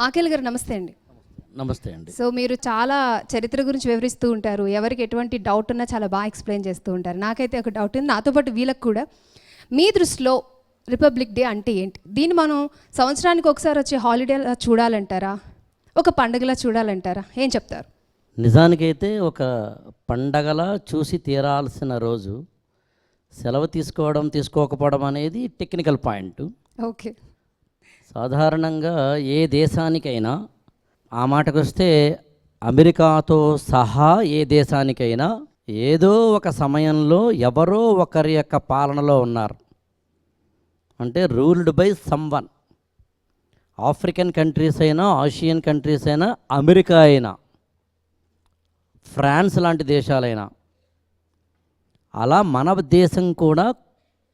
ఆకేల్ గారు నమస్తే అండి. నమస్తే అండి. సో మీరు చాలా చరిత్ర గురించి వివరిస్తూ ఉంటారు. ఎవరికి ఎటువంటి డౌట్ ఉన్నా చాలా బాగా ఎక్స్ప్లెయిన్ చేస్తూ ఉంటారు. నాకైతే ఒక డౌట్ ఉంది, నాతో పాటు వీళ్ళకి కూడా. మీ దృష్టిలో రిపబ్లిక్ డే అంటే ఏంటి? దీన్ని మనం సంవత్సరానికి ఒకసారి వచ్చే హాలిడేలా చూడాలంటారా, ఒక పండుగలా చూడాలంటారా? ఏం చెప్తారు? నిజానికైతే ఒక పండగలా చూసి తీరాల్సిన రోజు. సెలవు తీసుకోకపోవడం అనేది టెక్నికల్ పాయింట్. ఓకే. సాధారణంగా ఏ దేశానికైనా, ఆ మాటకు వస్తే అమెరికాతో సహా ఏ దేశానికైనా ఏదో ఒక సమయంలో ఎవరో ఒకరి యొక్క పాలనలో ఉన్నారు, అంటే ruled by someone. African countries అయినా, ఆసియన్ కంట్రీస్ అయినా, అమెరికా అయినా, ఫ్రాన్స్ లాంటి దేశాలైనా, అలా మన దేశం కూడా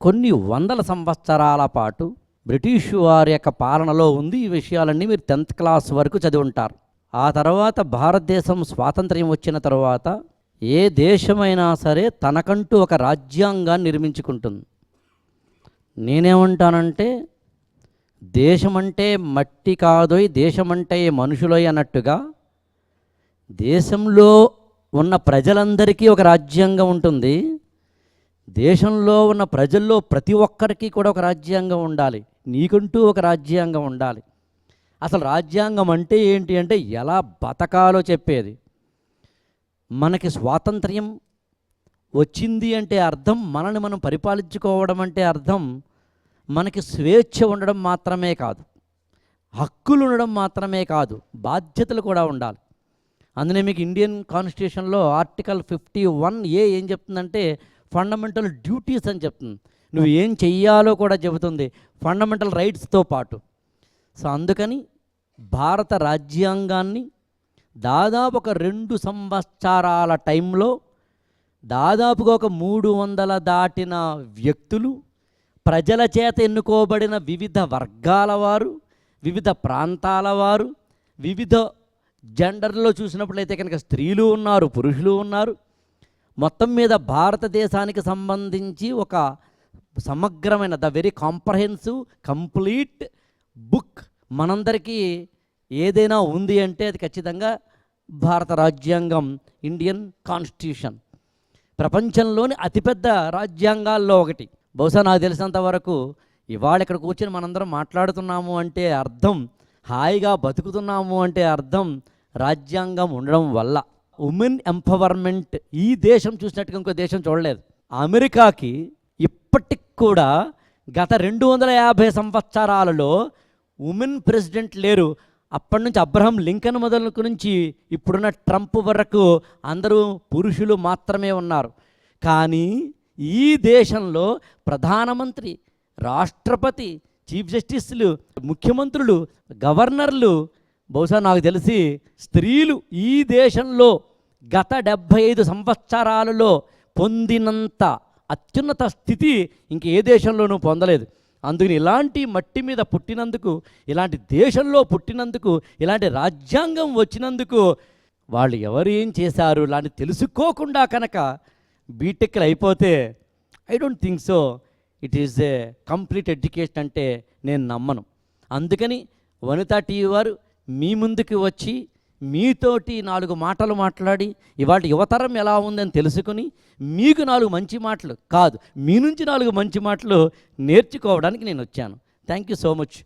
కొన్ని వందల సంవత్సరాల పాటు బ్రిటిష్ వారి యొక్క పాలనలో ఉంది. ఈ విషయాలన్నీ మీరు 10th క్లాస్ వరకు చదివి ఉంటారు. ఆ తర్వాత భారతదేశం స్వాతంత్ర్యం వచ్చిన తర్వాత ఏ దేశమైనా సరే తనకంటూ ఒక రాజ్యాంగాన్ని నిర్మించుకుంటుంది. నేనేమంటానంటే, దేశమంటే మట్టి కాదోయ్, దేశమంటే మనుషులోయ్ అన్నట్టుగా దేశంలో ఉన్న ప్రజలందరికీ ఒక రాజ్యాంగం ఉంటుంది. దేశంలో ఉన్న ప్రజల్లో ప్రతి ఒక్కరికి కూడా ఒక రాజ్యాంగం ఉండాలి. నీకంటూ ఒక రాజ్యాంగం ఉండాలి. అసలు రాజ్యాంగం అంటే ఏంటి అంటే ఎలా బతకాలో చెప్పేది. మనకి స్వాతంత్ర్యం వచ్చింది అంటే అర్థం మనల్ని మనం పరిపాలించుకోవడం అంటే అర్థం మనకి స్వేచ్ఛ ఉండడం మాత్రమే కాదు, హక్కులు ఉండడం మాత్రమే కాదు, బాధ్యతలు కూడా ఉండాలి. అందునే మీకు ఇండియన్ కాన్స్టిట్యూషన్లో ఆర్టికల్ 51A ఏం చెప్తుందంటే ఫండమెంటల్ డ్యూటీస్ అని చెప్తుంది. నువ్వు ఏం చెయ్యాలో కూడా చెబుతుంది, ఫండమెంటల్ రైట్స్తో పాటు. సో అందుకని భారత రాజ్యాంగాన్ని దాదాపు ఒక 2 సంవత్సరాల టైంలో దాదాపుగా ఒక 300 దాటిన వ్యక్తులు, ప్రజల చేత ఎన్నుకోబడిన వివిధ వర్గాల వారు, వివిధ ప్రాంతాల వారు, వివిధ జెండర్లో చూసినప్పుడైతే కనుక స్త్రీలు ఉన్నారు, పురుషులు ఉన్నారు. మొత్తం మీద భారతదేశానికి సంబంధించి ఒక సమగ్రమైన వెరీ కాంప్రహెన్సివ్ కంప్లీట్ బుక్ మనందరికీ ఏదైనా ఉంది అంటే అది ఖచ్చితంగా భారత రాజ్యాంగం, ఇండియన్ కాన్స్టిట్యూషన్. ప్రపంచంలోని అతిపెద్ద రాజ్యాంగాల్లో ఒకటి. బహుశా నాకు తెలిసినంత వరకు ఇవాళ ఇక్కడ కూర్చొని మనందరం మాట్లాడుతున్నాము అంటే అర్థం, హాయిగా బతుకుతున్నాము అంటే అర్థం రాజ్యాంగం ఉండడం వల్ల. ఉమెన్ ఎంపవర్మెంట్ ఈ దేశం చూసినట్టుగా ఇంకో దేశం చూడలేదు. అమెరికాకి ఇప్పటికి కూడా గత 250 సంవత్సరాలలో ఉమెన్ ప్రెసిడెంట్ లేరు. అప్పటి నుంచి అబ్రహం లింకన్ మొదలు నుంచి ఇప్పుడున్న ట్రంప్ వరకు అందరూ పురుషులు మాత్రమే ఉన్నారు. కానీ ఈ దేశంలో ప్రధానమంత్రి, రాష్ట్రపతి, చీఫ్ జస్టిస్లు, ముఖ్యమంత్రులు, గవర్నర్లు, బహుశా నాకు తెలిసి స్త్రీలు ఈ దేశంలో గత 75 సంవత్సరాలలో పొందినంత అత్యున్నత స్థితి ఇంక ఏ దేశంలోనూ పొందలేదు. అందుకని ఇలాంటి మట్టి మీద పుట్టినందుకు, ఇలాంటి దేశంలో పుట్టినందుకు, ఇలాంటి రాజ్యాంగం వచ్చినందుకు వాళ్ళు ఎవరు ఏం చేశారు లాంటి తెలుసుకోకుండా కనుక బీటెక్లు అయిపోతే I don't think so it is a complete education అంటే నేను నమ్మను. అందుకని వనితా టీవీ వారు మీ ముందుకు వచ్చి మీతోటి 4 మాటలు మాట్లాడి ఇవాళ యువతరం ఎలా ఉందని తెలుసుకుని మీకు 4 మంచి మాటలు కాదు, మీ నుంచి 4 మంచి మాటలు నేర్చుకోవడానికి నేను వచ్చాను. Thank you so much.